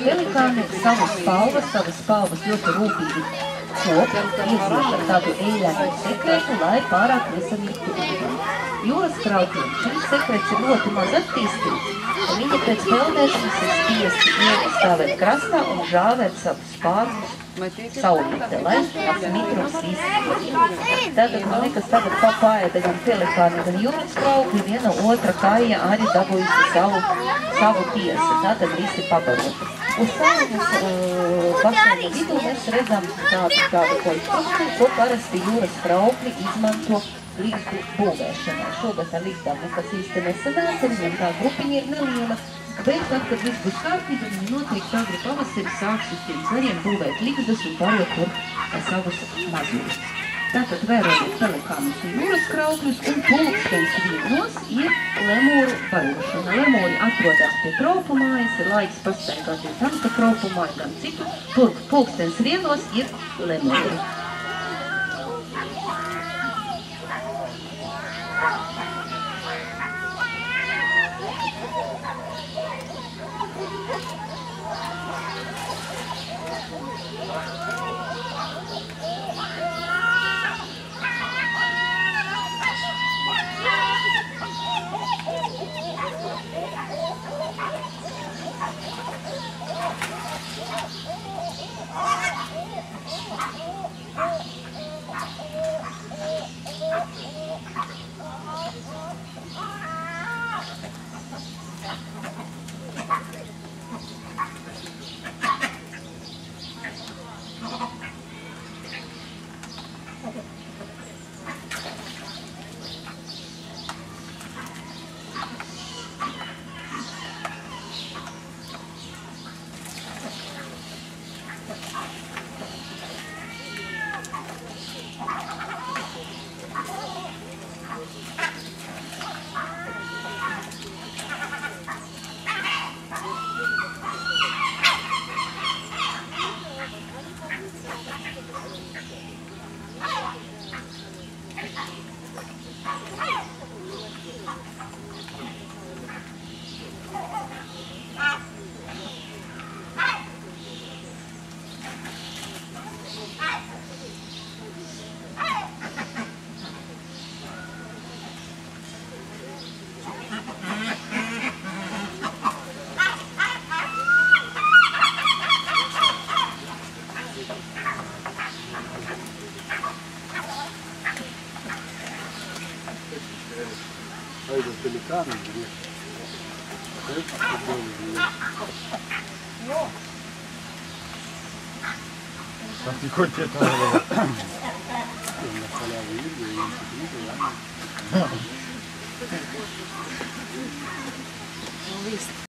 Pelikāni savas spalvas ļoti rūpīgi kop, iezīmē tādu eļļainu sekretu, lai pārāk nesanītu ūdeni. Jūras krautiem šis sekrets ir ļoti maz attīstīts, un viņi pēc peldēšanas ir spiesti iestāvēt krastā un žāvēt savus spārnus saulītē, lai tās mitrums izskatīt. Tātad, man liekas, tagad paēda gan pelikāni, gan jūras kraukļi, viena otra kāja arī dabūjusi savu tiesu. Tātad visi pabaroti. Uz saules baseina vidū mēs redzam tādu konstrukciju, ko parasti jūras kraukļi izmanto līgstu būvēšanai. Šogad ar līgstām nekas īsti nesanāca, viņam tā grupiņa ir neliela, bet tad, kad viss būs kārtībā, viņi noteikti agri pavasari sāks uz tiem zariem būvēt līgstas un pārēt tur savus mazuļus. Tātad vērojot pelikānus un jūras kraukļus, un pulkstens vienos ir lemūru barošana. Lemūri atrodas pie kropu mājas, ir laiks pastaigāties gan pa kropu māju, gan citu. Pulkstens vienos ir lemūri. Ай, да пеликаны, блин. Так ты хоть это... На халяву видео, я не